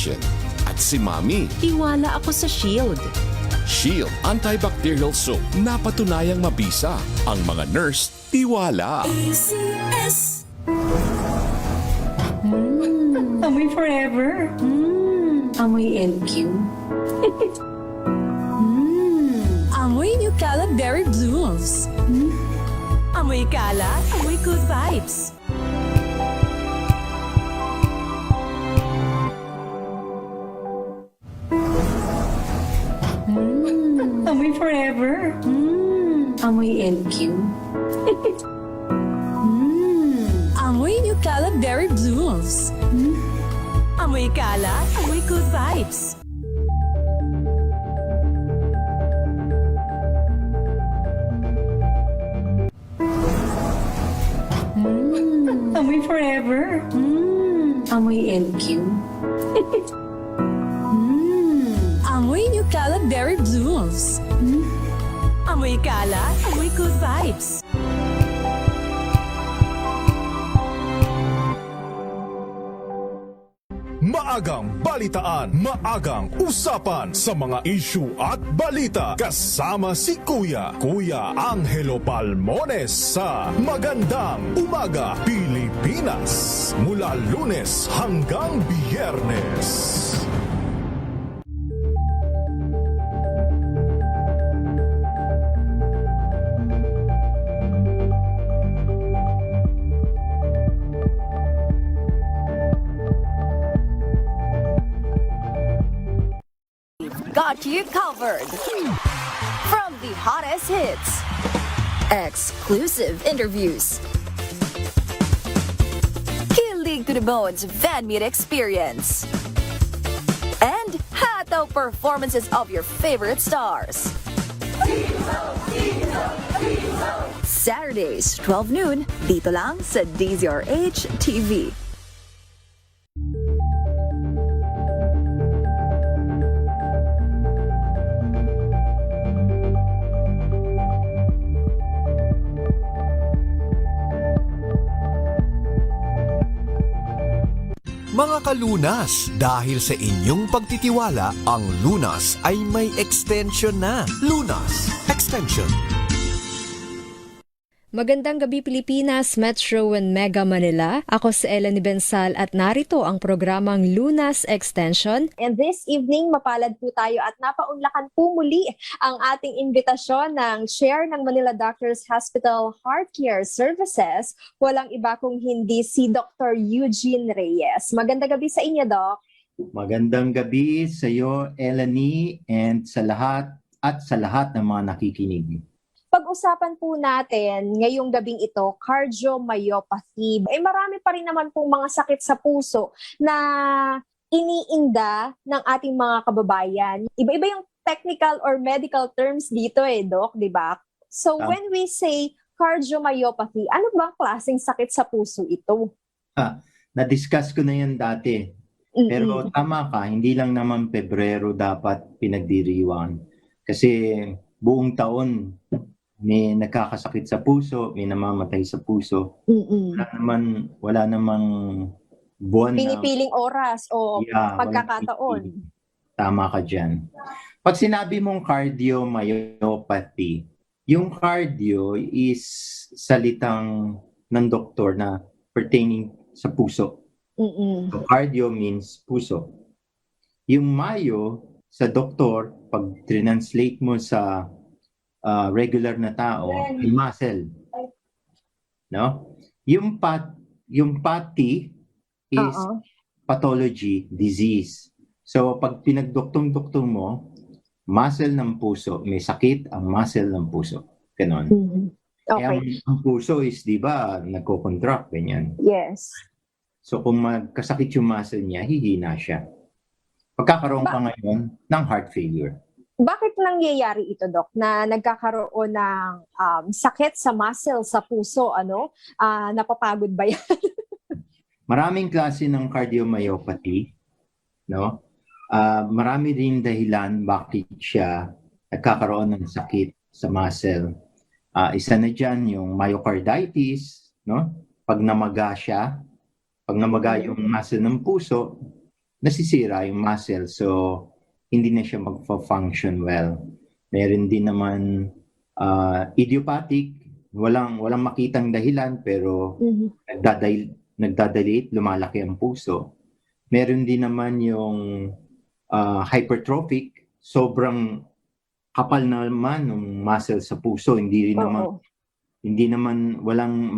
patient. At si Mami, Tiwala ako sa Shield. Shield Antibacterial Soap, napatunayang mabisa. Ang mga nurse, tiwala. Amoy forever. Amoy LQ. Amoy New Calab Berry Blooms. Amoy kalat, amoy good vibes. Amoy forever. Amoy LQ. Amoy New Calab Berry Blooms. Amoy kalat, amoy good vibes. Amoy forever. Amoy LQ. Amoy New Calab Berry Blooms. Amoy kalat, amoy good vibes. Maagang balitaan, maagang usapan sa mga issue at balita. Kasama si Kuya Angelo Palmones sa Magandang Umaga Pilipinas. Mula Lunes hanggang Biyernes. Got you covered. From the hottest hits, exclusive interviews, kilig to the bones fan meet experience, and hataw performances of your favorite stars. Saturdays, 12 noon, dito lang sa DZRH TV. Mga kalunas, dahil sa inyong pagtitiwala, ang Lunas ay may extension na. Lunas Extension. Magandang gabi Pilipinas, Metro and Mega Manila. Ako si Eleni Bensal at narito ang programang Lunas Extension. And this evening, mapalad po tayo at napaunlakan po muli ang ating imbitasyon ng Chair ng Manila Doctors Hospital Heart Care Services. Walang iba kung hindi si Dr. Eugene Reyes. Magandang gabi sa inyo, Doc. Magandang gabi sa iyo, Eleni, and sa lahat ng mga nakikinig. Pag-usapan po natin ngayong gabing ito, cardiomyopathy. Marami pa rin naman pong mga sakit sa puso na iniinda ng ating mga kababayan. Iba-iba yung technical or medical terms dito Doc, di ba? So when we say cardiomyopathy, ano bang klaseng sakit sa puso ito? Na-discuss ko na yan dati. Pero tama ka, hindi lang naman Pebrero dapat pinagdiriwang. Kasi buong taon, may nagkakasakit sa puso, may namamatay sa puso. Wala namang buwan pinipiling oras o pagkakataon. Tama ka dyan. Pag sinabi mong cardiomyopathy, yung cardio is salitang ng doktor na pertaining sa puso. So cardio means puso. Yung myo sa doktor, pag translate mo sa regular na tao, ay muscle. No? Yung pathy is pathology, disease. So pag pinagdoktong-doktong mo, muscle ng puso, may sakit ang muscle ng puso. Ganon. Okay. Ang puso is, di ba, nagko-contract, ganyan. Yes. So kung magkasakit yung muscle niya, hihina siya. Pagkakaroon ka ngayon ng heart failure. Bakit nangyayari ito, Doc, na nagkakaroon ng sakit sa muscle, sa puso, napapagod ba yan? Maraming klase ng cardiomyopathy, no? Marami rin dahilan bakit siya nagkakaroon ng sakit sa muscle. Isa na dyan yung myocarditis, no? Pag namaga siya, pag namaga yung muscle ng puso, nasisira yung muscle. So, hindi na siya mag-function well. Meron din naman idiopathic, walang makitang dahilan pero nagdadilate, lumalaki ang puso. Meron din naman yung hypertrophic, sobrang kapal naman ng muscle sa puso, hindi naman walang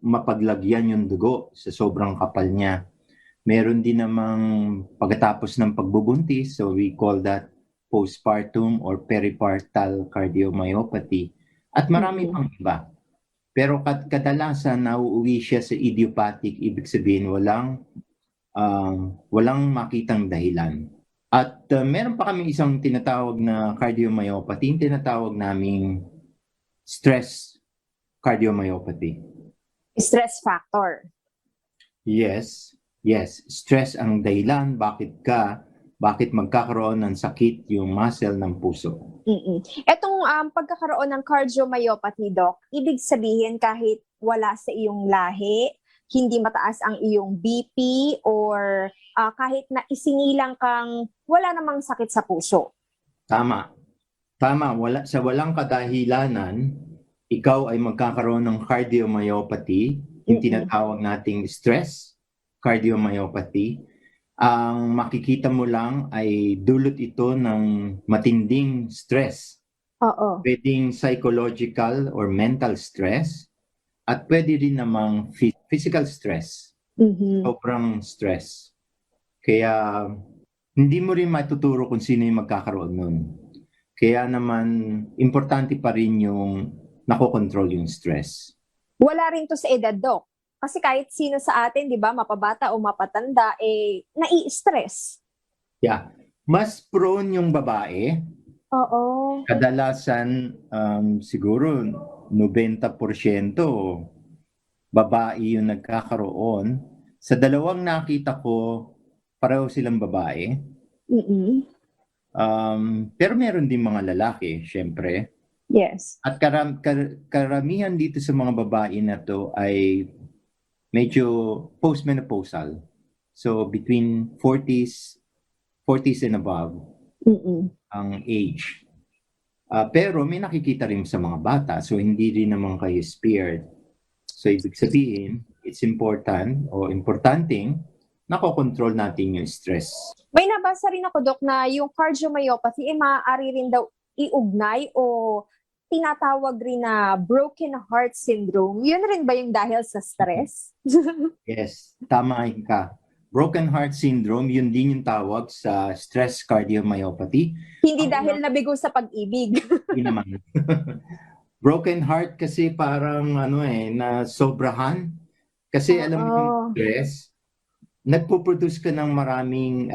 mapaglagyan yung dugo sa sobrang kapal niya. Meron din namang pagkatapos ng pagbubuntis, so we call that postpartum or peripartal cardiomyopathy. At marami pang iba. Pero kadalasan nauuwi siya sa idiopathic, ibig sabihin walang makitang dahilan. At meron pa kami isang tinatawag na cardiomyopathy, tinatawag naming stress cardiomyopathy. Stress factor. Yes, stress ang dahilan bakit magkakaroon ng sakit yung muscle ng puso. Etong pagkakaroon ng cardiomyopathy, Doc, ibig sabihin kahit wala sa iyong lahi, hindi mataas ang iyong BP, or kahit na isinilang kang wala namang sakit sa puso. Tama. Walang kadahilanan, ikaw ay magkakaroon ng cardiomyopathy, yung tinatawag nating stress cardiomyopathy. Ang makikita mo lang ay dulot ito ng matinding stress. Oo. Pwedeng psychological or mental stress, at pwede rin namang physical stress. Sobrang stress. Kaya hindi mo rin matuturo kung sino yung magkakaroon nun. Kaya naman, importante pa rin yung nakokontrol yung stress. Wala rin to sa edad, Doc. Kasi kahit sino sa atin, di ba, mapabata o mapatanda, nai-stress. Yeah. Mas prone yung babae. Oo. Kadalasan, siguro 90% babae yung nagkakaroon. Sa dalawang nakita ko, pareho silang babae. Pero meron din mga lalaki, syempre. Yes. At karamihan dito sa mga babae na to ay medyo postmenopausal. So between 40s and above ang age. Pero may nakikita rin sa mga bata, so hindi rin naman kayo spared. So ibig sabihin, it's importanteng nakokontrol natin yung stress. May nabasa rin ako, Doc, na yung cardiomyopathy maaari rin daw iugnay o tinatawag rin na broken heart syndrome. Yun rin ba yung dahil sa stress? Yes, tama ka. Broken heart syndrome, yun din yung tawag sa stress cardiomyopathy. Hindi dahil nabigo sa pag-ibig. Hindi naman. Broken heart kasi parang na sobrahan. Kasi alam mo yung stress, nagpo-produce ka ng maraming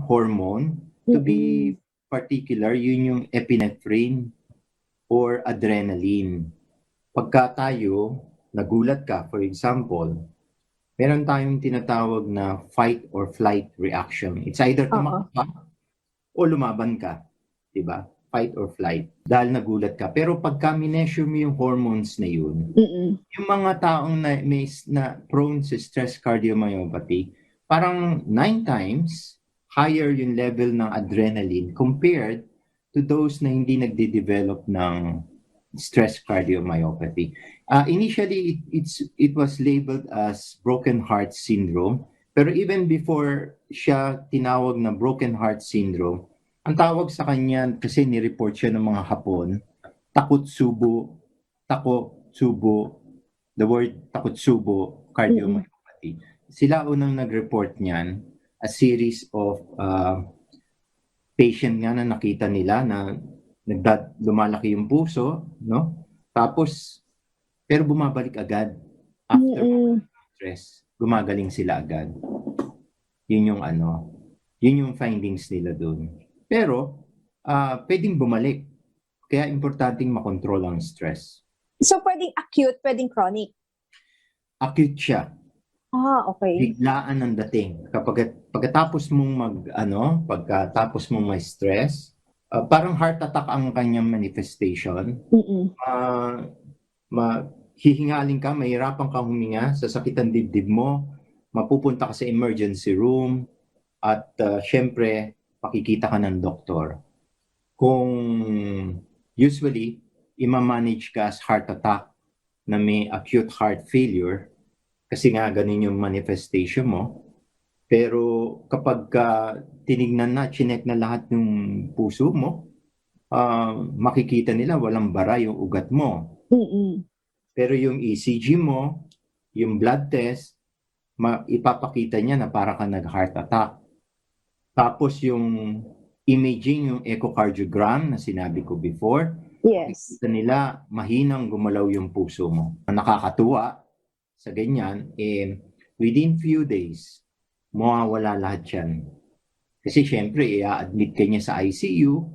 hormone. To be particular, yun yung epinephrine or adrenaline. Pagka tayo, nagulat ka, for example, meron tayong tinatawag na fight or flight reaction. It's either tumakbo ka o lumaban ka. Diba? Fight or flight. Dahil nagulat ka. Pero pagka minessure mo yung hormones na yun, yung mga taong na prone sa stress cardiomyopathy, parang 9 times higher yung level ng adrenaline compared to those na hindi nagde-develop ng stress cardiomyopathy. Initially, it was labeled as broken heart syndrome. Pero even before siya tinawag na broken heart syndrome, ang tawag sa kanya, kasi ni-report siya ng mga Hapon, Takotsubo, the word Takotsubo cardiomyopathy. Sila unang nag-report niyan, a series of patient nga na nakita nila na lumalaki yung puso, no? Tapos, pero bumabalik agad. After stress, gumagaling sila agad. Yun yung findings nila doon. Pero, pwedeng bumalik. Kaya importanteng makontrol ang stress. So, pwedeng acute, pwedeng chronic? Acute siya. Okay. Biglaan ang dating. Pagkatapos mong pagkatapos mong may stress, parang heart attack ang kanyang manifestation. Hihingalin ka, mahirapan kang huminga, sasakit ang dibdib mo, mapupunta ka sa emergency room, At syempre, pakikita ka ng doktor. Kung usually, ima-manage ka as heart attack na may acute heart failure, kasi nga ganun yung manifestation mo. Pero kapag tinignan na, chinek na lahat ng puso mo, makikita nila walang bara yung ugat mo. Pero yung ECG mo, yung blood test, ipapakita niya na para ka nag-heart attack. Tapos yung imaging, yung echocardiogram na sinabi ko before, Yes. makikita nila mahinang gumalaw yung puso mo. Ang nakakatuwa sa ganyan, within few days, mawawala lahat yan. Kasi syempre, i-admit ka niya sa ICU,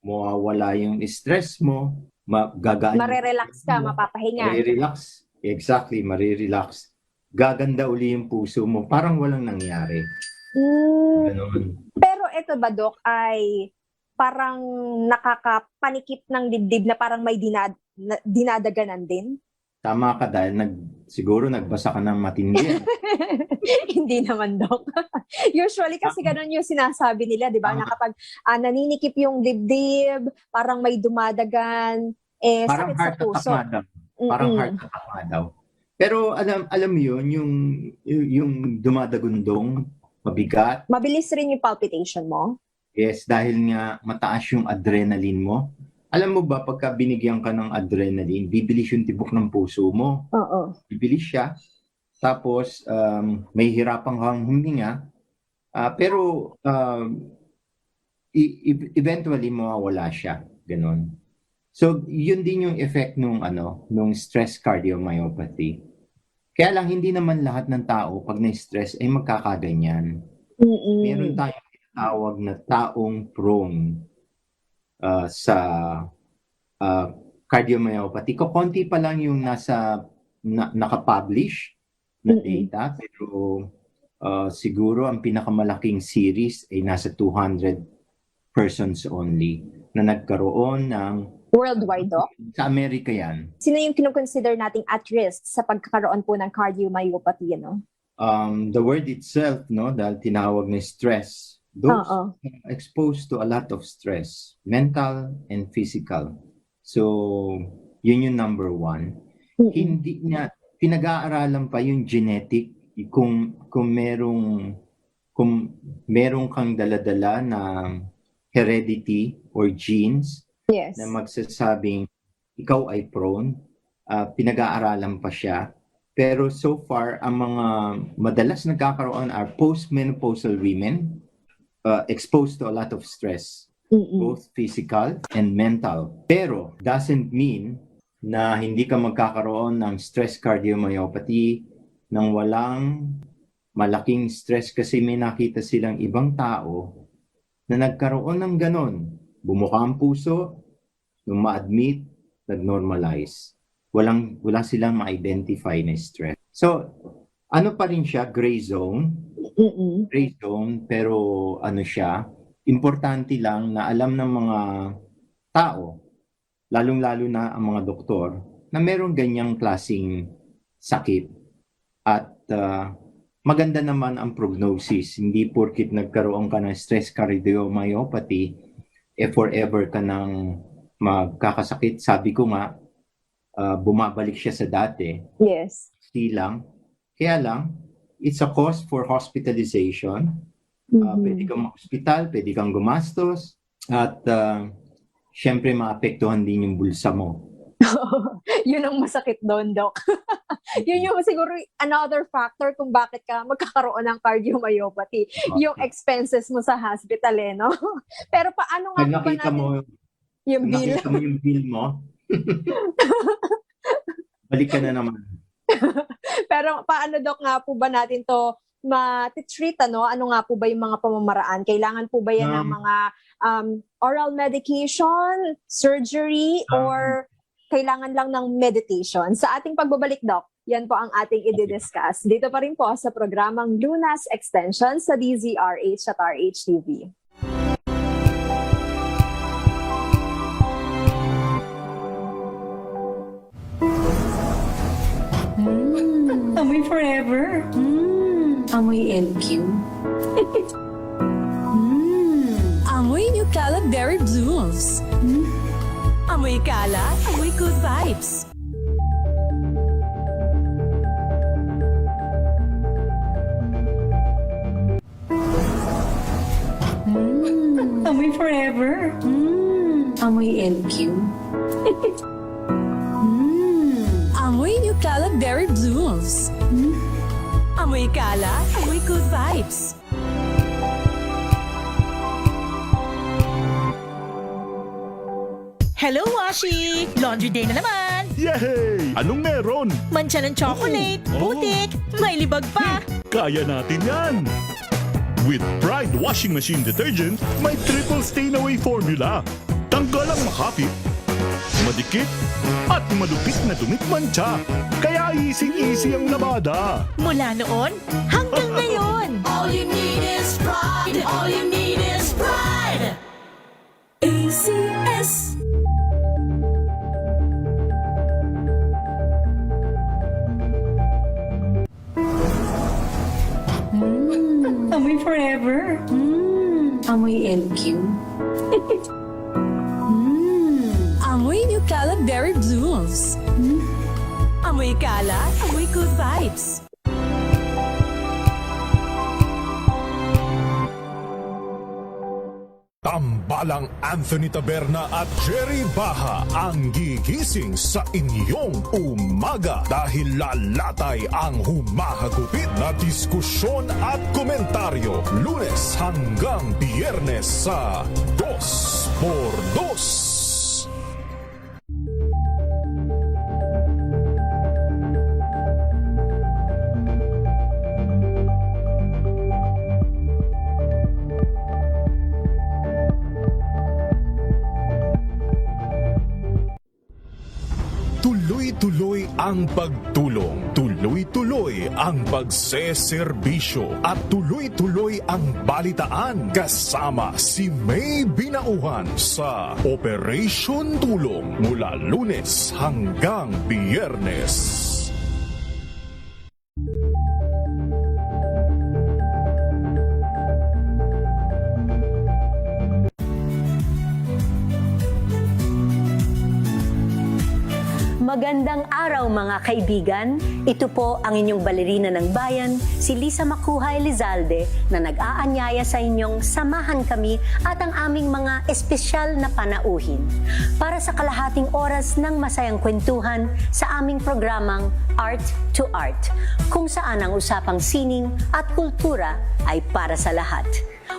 mawawala yung stress mo, gagaan. Marerelax ka, mapapahinga. Marirelax. Exactly, marirelax. Gaganda uli yung puso mo. Parang walang nangyari. Ganon. Pero ito ba, Doc, ay parang nakakapanikip ng dibdib na parang may dinadaganan din? Tama ka dahil siguro nagbasa ka ng matindi. Hindi naman, Doc. Usually kasi ganun yung sinasabi nila, di ba? Na kapag naninikip yung dibdib, parang may dumadagan, Parang sakit sa heart attack puso. nga daw. Parang heart attack nga daw. Pero alam mo yun, yung dumadagundong, mabigat. Mabilis rin yung palpitation mo? Yes, dahil nga mataas yung adrenaline mo. Alam mo ba, pagka binigyan ka ng adrenaline, bibilis yung tibok ng puso mo. Oo. Bibilis siya. Tapos, may hirapan kang huminga. Pero, eventually, mawawala siya. Ganon. So, yun din yung effect nung stress cardiomyopathy. Kaya lang, hindi naman lahat ng tao, pag na-stress, ay magkakaganyan. Meron tayong tinatawag na taong prone sa cardiomyopathy. Konti pa lang yung nakapublish na data, pero siguro ang pinakamalaking series ay nasa 200 persons only na nagkaroon ng Worldwide, Doc? sa Amerika yan. Sino yung kinoconsider nating at risk sa pagkakaroon po ng cardiomyopathy, no? The word itself, no, dahil tinawag na stress, those exposed to a lot of stress, mental and physical. So, yun yung number one. Hindi niya, pinag-aaralan pa yung genetic, kung merong kang daladala na heredity or genes, Yes. na magsasabing ikaw ay prone, pinag-aaralan pa siya. Pero so far, ang mga madalas nagkakaroon are postmenopausal women exposed to a lot of stress, both physical and mental. Pero doesn't mean na hindi ka magkakaroon ng stress cardiomyopathy nang walang malaking stress, kasi may nakita silang ibang tao na nagkaroon ng ganon. Bumuka ang puso, nung ma-admit, nag-normalize. Wala silang ma-identify na stress. So, ano pa rin siya? Gray zone. Gray zone, pero ano siya? Importante lang na alam ng mga tao, lalong-lalo na ang mga doktor, na merong ganyang klaseng sakit. At maganda naman ang prognosis. Hindi porkit nagkaroon ka ng stress cardiomyopathy, forever ka nang magkakasakit. Sabi ko nga, bumabalik siya sa dati. Yes. Lang. Kaya lang, it's a cause for hospitalization. Pwede kang ma-hospital, pwede kang gumastos, at syempre maapektuhan din yung bulsa mo. Yun ang masakit doon, Doc. Yun yung siguro another factor kung bakit ka magkakaroon ng cardiomyopathy. Yung expenses mo sa hospital, no? Pero paano nga po ba natin yung bill? Nakita mo yung bill mo, balik ka na naman. Pero paano, Doc, nga po ba natin to ma-treat, ano? Ano nga po ba yung mga pamamaraan? Kailangan po ba yan ng mga oral medication, surgery, or kailangan lang ng meditation? Sa ating pagbabalik, Doc, yan po ang ating i-discuss. Dito pa rin po sa programang Lunas Extension sa DZRH at RHTV. Amoy forever. Amoy LQ. Amoy New Caleb Berry Blooms. Amoy kalat, amoy good vibes. Amoy forever. Amoy LQ. Amoy New Caleb Berry Blooms. Amoy kalat, amoy good vibes. Hello, Washi! Laundry day na naman! Yay! Anong meron? Mancha ng chocolate, Oh. putik, may libag pa! Kaya natin yan! With Pride Washing Machine Detergent, may triple stain-away formula. Tanggal ang makapit, madikit, at malupit na dumit mancha. Kaya easy-easy ang labada. Mula noon hanggang ngayon! All you need is pride. All you need is pride. ACS. Amoy forever. Amoy LQ. Amoy New Caleb Berry Blooms. Amoy kalat, amoy good vibes. Tambalang Anthony Taberna at Jerry Baha ang gigising sa inyong umaga dahil lalatay ang humahagupit na diskusyon at komentaryo Lunes hanggang Biyernes sa 2x2. Tuloy-tuloy ang pagtulong, tuloy-tuloy ang pagseserbisyo at tuloy-tuloy ang balitaan kasama si May Binauhan sa Operation Tulong mula Lunes hanggang Biyernes. Magandang araw mga kaibigan. Ito po ang inyong balerina ng bayan, si Lisa Makuhay Lizalde, na nag-aanyaya sa inyong samahan kami at ang aming mga espesyal na panauhin para sa kalahating oras ng masayang kwentuhan sa aming programang Art to Art, kung saan ang usapang sining at kultura ay para sa lahat.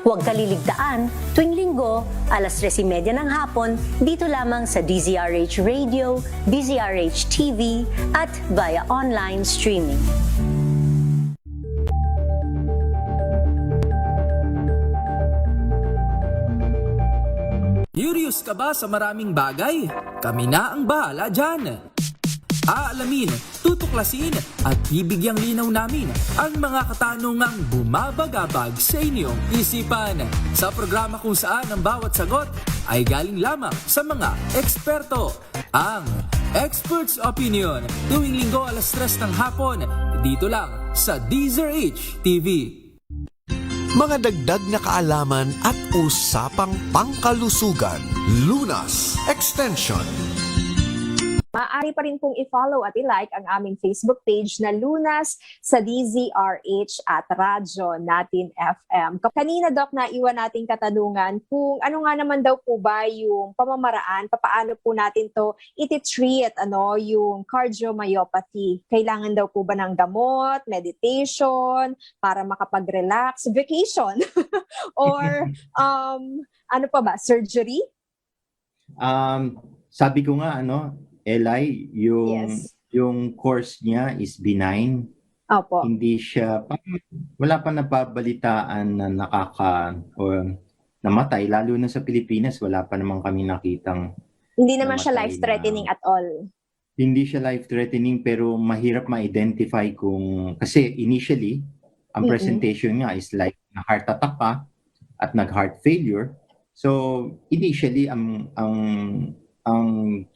Huwag kaliligtaan, tuwing linggo, alas 3:30 ng hapon, dito lamang sa DZRH Radio, DZRH TV, at via online streaming. Curious ka ba sa maraming bagay? Kami na ang bahala dyan! Aalamin, tutuklasin at bibigyang linaw namin ang mga katanungang bumabagabag sa inyong isipan sa programa kung saan ang bawat sagot ay galing lamang sa mga eksperto. Ang Expert's Opinion, tuwing linggo alas 3 ng hapon, dito lang sa DZRH TV. Mga dagdag na kaalaman at usapang pangkalusugan. Lunas Extension. Maaari pa rin pong i-follow at i-like ang aming Facebook page na Lunas sa DZRH at Radyo Natin FM. Kanina, Doc, naiwan nating katanungan kung ano nga naman daw po ba yung pamamaraan, paano po natin to iti-treat, yung cardiomyopathy. Kailangan daw po ba ng gamot, meditation, para makapag-relax, vacation, or ano pa ba, surgery? Sabi ko nga, Eli, yung course niya is benign. Opo. Hindi siya, wala pa nababalitaan na o namatay. Lalo na sa Pilipinas, wala pa naman kami nakitang Hindi naman siya namatay life-threatening at all. Hindi siya life-threatening pero mahirap ma-identify kasi initially, ang presentation niya is like na heart attack ka at nag-heart failure. So, initially, ang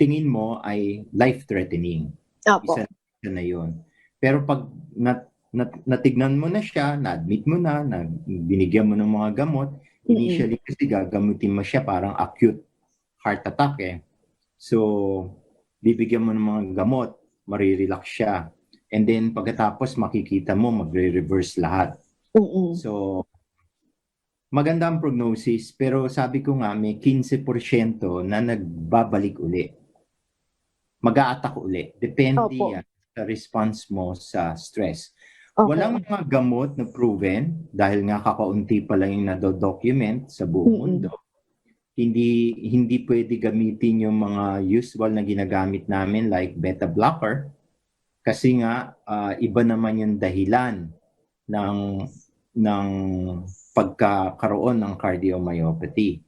tingin mo ay life-threatening. Opo. Isa na yun. Pero pag natignan mo na siya, na-admit mo na binigyan mo ng mga gamot, initially kasi gagamutin mo siya parang acute heart attack eh. So, bibigyan mo ng mga gamot, marirelax siya. And then pagkatapos makikita mo magre-reverse lahat. So, maganda ang prognosis, pero sabi ko nga may 15% na nagbabalik uli. Mag-a-attack uli. Depende yan sa response mo sa stress. Walang mga gamot na proven dahil nga kakaunti pa lang yung nado-document sa buong mundo. Hindi pwede gamitin yung mga usual na ginagamit namin like beta blocker kasi nga iba naman yung dahilan ng pagkakaroon ng cardiomyopathy.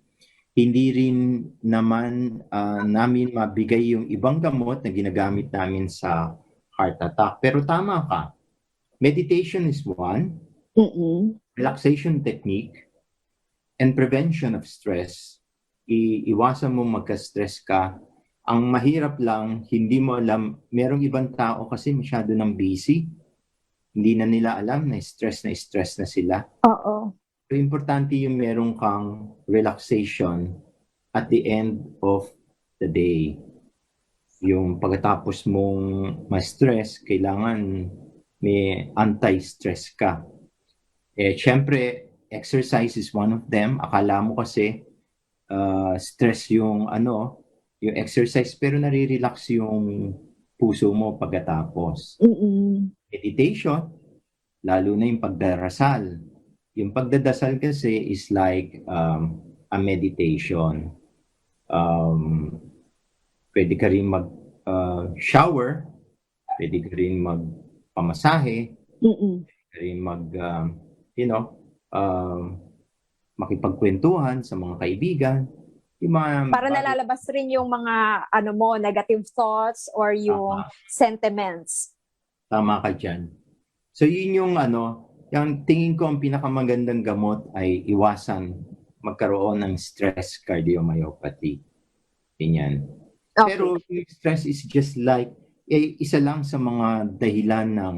Hindi rin naman namin mabigay yung ibang gamot na ginagamit namin sa heart attack. Pero tama ka. Meditation is one. Relaxation technique and prevention of stress. Iwasan mo magka-stress ka. Ang mahirap lang, hindi mo alam, merong ibang tao kasi masyado nang busy. Hindi na nila alam na stress na sila. So, importante yung merong kang relaxation at the end of the day. Yung pagkatapos mong ma-stress, kailangan may anti-stress ka. Siyempre, exercise is one of them. Akala mo kasi stress yung exercise, pero nare-relax yung puso mo pagkatapos. Meditation, lalo na yung pagdarasal. Yung pagdadasal kasi is like a meditation. Pwede ka rin mag-shower, pwede ka rin magpamasahe, pwede ka rin makipagkwentuhan sa mga kaibigan. Yung mga Para nalalabas rin yung mga negative thoughts or yung sentiments. Tama ka dyan. So yun yung yung tingin ko ang pinakamagandang gamot ay iwasan magkaroon ng stress cardiomyopathy. Ganyan. Pero yung stress is just like isa lang sa mga dahilan ng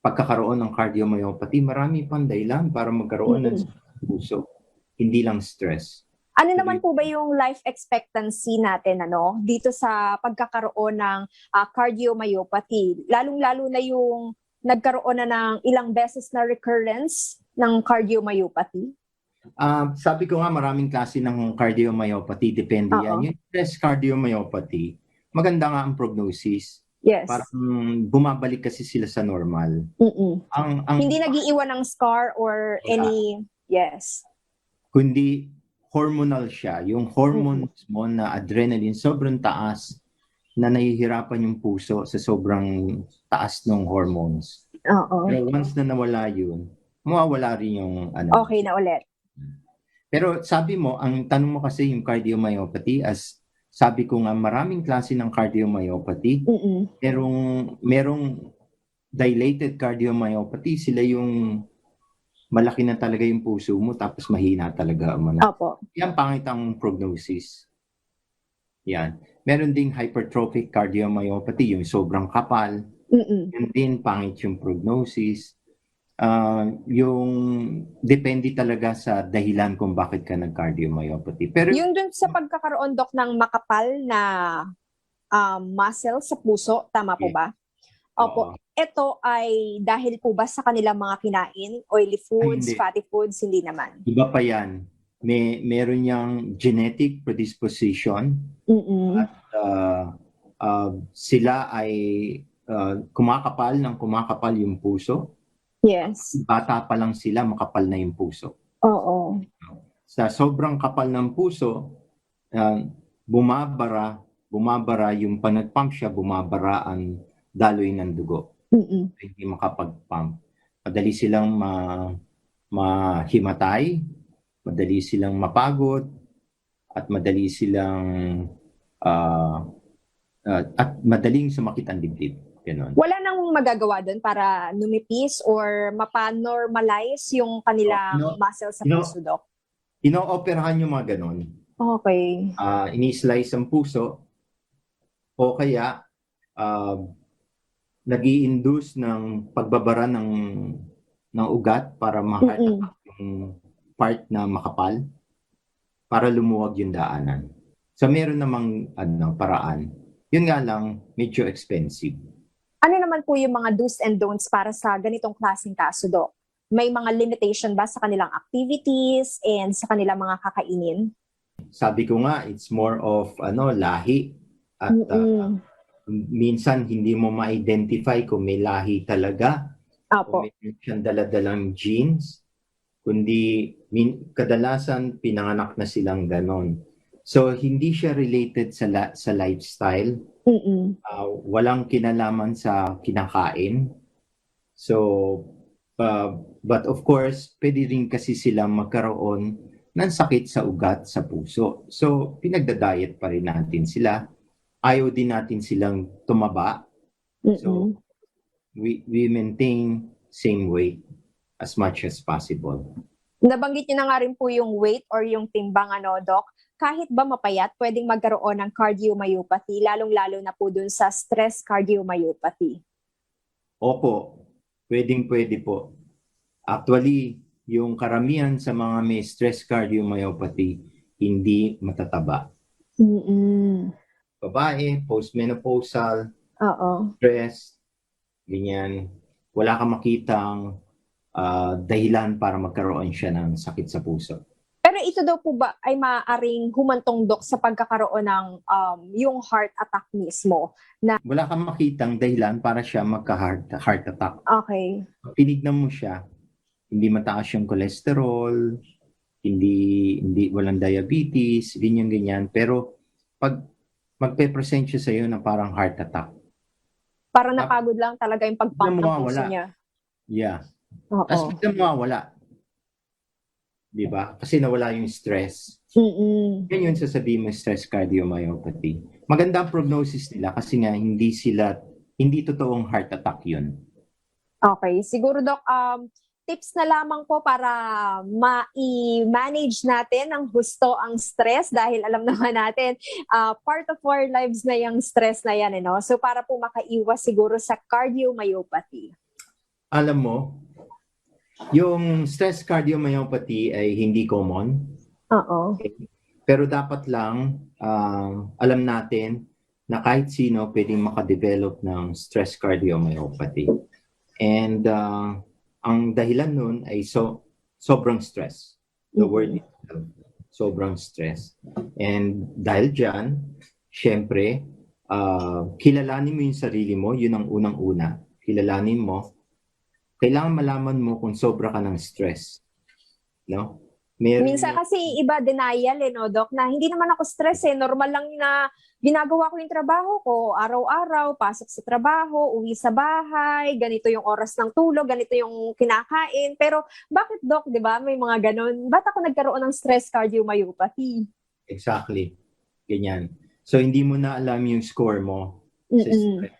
pagkakaroon ng cardiomyopathy. Marami pang dahilan para magkaroon ng puso. Hindi lang stress. Ano naman po ba yung life expectancy natin dito sa pagkakaroon ng cardiomyopathy? Lalong-lalo na yung nagkaroon na ng ilang beses na recurrence ng cardiomyopathy? Sabi ko nga maraming klase ng cardiomyopathy. Depende yan. Yung stress cardiomyopathy, maganda nga ang prognosis. Yes. Parang bumabalik kasi sila sa normal. Hindi nag-iiwan ng scar or any... Yes. Kundi hormonal siya. Yung hormones mo na adrenaline sobrang taas na nahihirapan yung puso sa sobrang taas ng hormones. Pero once na nawala yun, mawawala rin yung Okay na ulit. Pero sabi mo, ang tanong mo kasi yung cardiomyopathy, as sabi ko nga maraming klase ng cardiomyopathy. Merong dilated cardiomyopathy, sila yung malaki na talaga yung puso mo tapos mahina talaga ang Yan pangit ang prognosis. Yan. Meron ding hypertrophic cardiomyopathy, yung sobrang kapal. Yan din pangit yung prognosis. Yung depende talaga sa dahilan kung bakit ka nag-cardiomyopathy. Pero yung dun sa pagkakaroon, Doc, ng makapal na muscle sa puso, tama po ba? Opo. Ito ay dahil po ba sa kanilang mga kinain? Oily foods, fatty foods? Hindi naman. Iba pa yan. Meron niyang genetic predisposition. At sila ay kumakapal yung puso. Yes. Bata pa lang sila, makapal na yung puso. Oo. Sa sobrang kapal ng puso, bumabara yung panag-pump siya, bumabara ang daloy ng dugo. Hindi makapag-pump. Madali silang mahimatay, madali silang mapagod, at madali silang at madaling sumakit ang dibdib. Ganun. Wala nang magagawa doon para numipis or mapa-normalize yung kanilang muscle sa puso, Doc? Ino-operahan yung mga ganun. Okay. Ini-slice ang puso o kaya nag-i-induce ng pagbabara ng ugat para ma-heart attack yung part na makapal para lumuwag yung daanan. So meron namang paraan. Yun nga lang, medyo expensive. Ano naman po yung mga do's and don'ts para sa ganitong klaseng kaso, Doc? May mga limitation ba sa kanilang activities and sa kanilang mga kakainin? Sabi ko nga, it's more of lahi. At minsan hindi mo ma-identify kung may lahi talaga. Opo. Kung may siyang daladalang genes. Kundi kadalasan pinanganak na silang ganon. So hindi siya related sa lifestyle. Walang kinalaman sa kinakain. So, but of course, pwede rin kasi silang magkaroon ng sakit sa ugat, sa puso. So, pinagda-diet pa rin natin sila. Ayaw din natin silang tumaba. So, we maintain same weight as much as possible. Nabanggit niyo na nga rin po yung weight or yung timbang, Doc. Kahit ba mapayat, pwedeng magkaroon ng cardiomyopathy, lalong-lalo na po dun sa stress cardiomyopathy. Opo, pwede po. Actually, yung karamihan sa mga may stress cardiomyopathy, hindi matataba. Babae, postmenopausal, stress, ganyan. Wala kang makitang dahilan para magkaroon siya ng sakit sa puso. Pero ito daw po ba ay maaaring humantong, Dok, sa pagkakaroon ng yung heart attack mismo? Wala kang makitang dahilan para siya magka-heart attack. Okay. Tinignan mo siya, hindi mataas yung cholesterol, hindi walang diabetes, ganyan. Pero pag magpe-present siya sa'yo na parang heart attack. Parang napagod lang talaga yung pag-pump ng puso niya. Yeah. Oo. As biglang mawawala. Diba? Kasi nawala yung stress. Yan yun sasabihin mo stress cardiomyopathy. Maganda ang prognosis nila kasi nga hindi totoong heart attack yun. Okay. Siguro, Doc, tips na lamang po para ma-manage natin ng husto ang stress dahil alam naman natin, part of our lives na yung stress na yan. So para po makaiwas siguro sa cardiomyopathy. Alam mo, yung stress cardiomyopathy ay hindi common. Oo. Pero dapat lang alam natin na kahit sino pwedeng makadevelop ng stress cardiomyopathy. And ang dahilan nun ay sobrang stress. The word itself, sobrang stress. And dahil dyan, syempre, kilalanin mo yung sarili mo, yun ang unang-una. Kilalanin mo, kailangan malaman mo kung sobra ka ng stress. No? Minsan kasi iba denial Doc, na hindi naman ako stress normal lang na ginagawa ko yung trabaho ko, araw-araw, pasok sa trabaho, uwi sa bahay, ganito yung oras ng tulog, ganito yung kinakain. Pero bakit, Doc, di ba, may mga ganon? Ba't ako nagkaroon ng stress cardiomyopathy? Exactly. Ganyan. So hindi mo na alam yung score mo sa stress.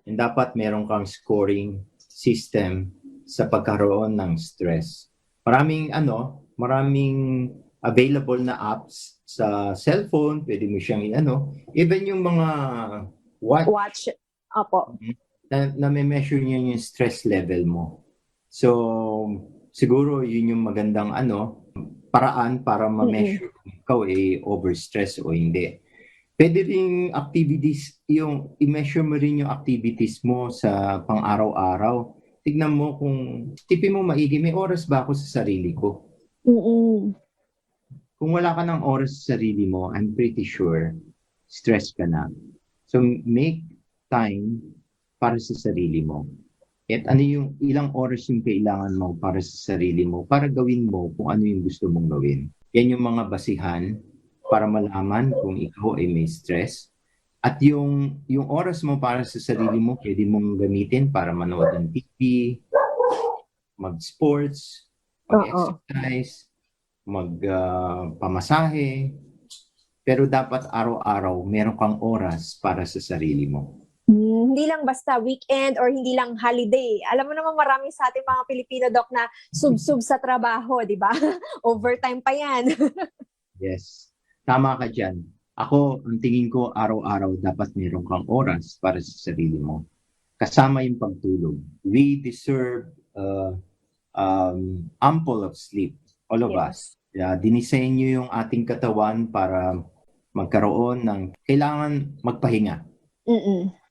And dapat meron kang scoring system sa pagkaroon ng stress. Maraming available na apps sa cellphone, pwede mo siyang even yung mga watch. Opo. Na may measure niya yung stress level mo. So siguro yun yung magandang paraan para ma-measure kung ikaw ay overstress o hindi. Pwede ring activities, yung i-measure mo rin yung activities mo sa pang-araw-araw. Tignan mo tipin mo maigi, may oras ba ako sa sarili ko? Kung wala ka ng oras sa sarili mo, I'm pretty sure, stress ka na. So, make time para sa sarili mo. At ilang oras yung kailangan mo para sa sarili mo, para gawin mo kung ano yung gusto mong gawin. Yan yung mga basihan para malaman kung ikaw ay may stress. At yung oras mo para sa sarili mo, pwede mong gamitin para manood ng TV, mag-sports, mag-exercise, mag-pamasahe. Pero dapat araw-araw meron kang oras para sa sarili mo. Hindi lang basta weekend or hindi lang holiday. Alam mo naman marami sa ating mga Pilipino, Doc, na sub-sub sa trabaho, di ba? Overtime pa yan. Yes. Tama ka dyan. Ako, ang tingin ko, araw-araw dapat meron kang oras para sa sarili mo. kasama yung pagtulog. We deserve ample of sleep, all of us. Dinisenyo yung ating katawan para magkaroon ng kailangan magpahinga.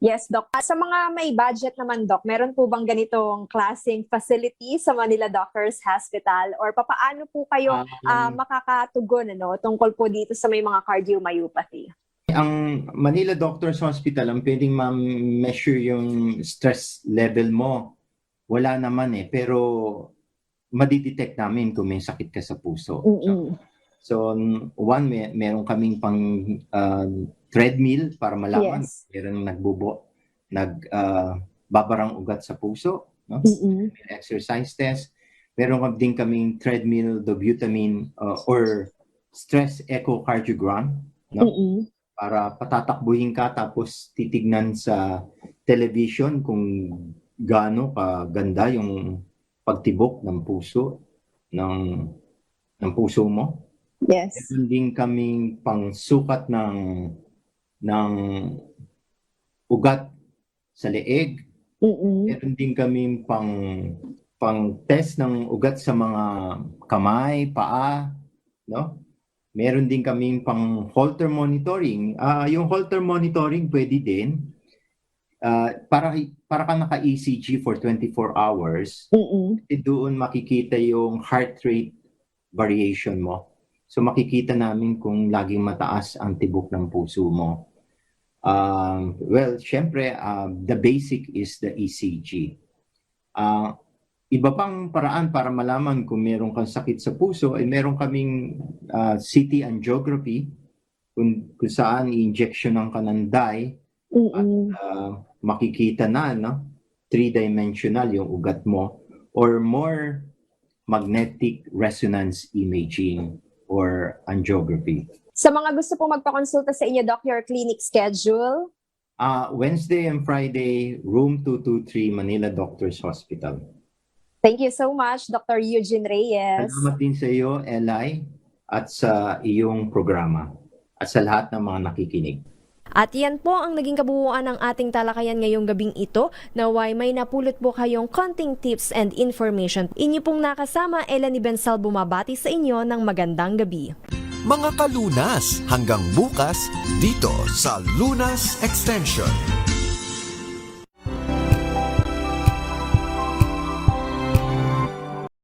Yes, Doc. Sa mga may budget naman, Doc, meron po bang ganitong klaseng facility sa Manila Doctors Hospital? Or papaano po kayo makakatugon tungkol po dito sa may mga cardiomyopathy? Ang Manila Doctors Hospital, ang pwedeng ma-measure yung stress level mo, wala naman pero madidetect namin kung may sakit ka sa puso. So one, meron kaming pang treadmill para malaman meron babarang ugat sa puso, no? Exercise test. Meron din kaming treadmill, dobutamine or stress echocardiogram, no? Para patatakbuhin ka tapos titignan sa television kung gaano kaganda yung pagtibok ng puso ng puso mo. Yes. Meron din kaming pangsukat ng ugat sa leeg. Meron din kaming pang test ng ugat sa mga kamay, paa, no? Meron din kaming pang Holter monitoring. Yung Holter monitoring pwede din para ka naka-ECG for 24 hours. Doon makikita yung heart rate variation mo. So makikita namin kung laging mataas ang tibok ng puso mo. Well, syempre, the basic is the ECG. Iba pang paraan para malaman kung meron kang sakit sa puso ay meron kaming CT angiography kung saan i-injectionan ka ng dye at makikita na, no? 3-dimensional yung ugat mo or more magnetic resonance imaging or angiography. Sa mga gusto pong magpakonsulta sa inyo, Doc, your clinic schedule? Wednesday and Friday, room 223 Manila Doctors Hospital. Thank you so much, Dr. Eugene Reyes. Salamat din sa iyo, Eli, at sa iyong programa at sa lahat ng mga nakikinig. At yan po ang naging kabuuan ng ating talakayan ngayong gabing ito. Naway may napulot po kayong konting tips and information. Inyo pong nakasama, Ella ni Bensal bumabati sa inyo ng magandang gabi. Mga kalunas, hanggang bukas dito sa Lunas Extension.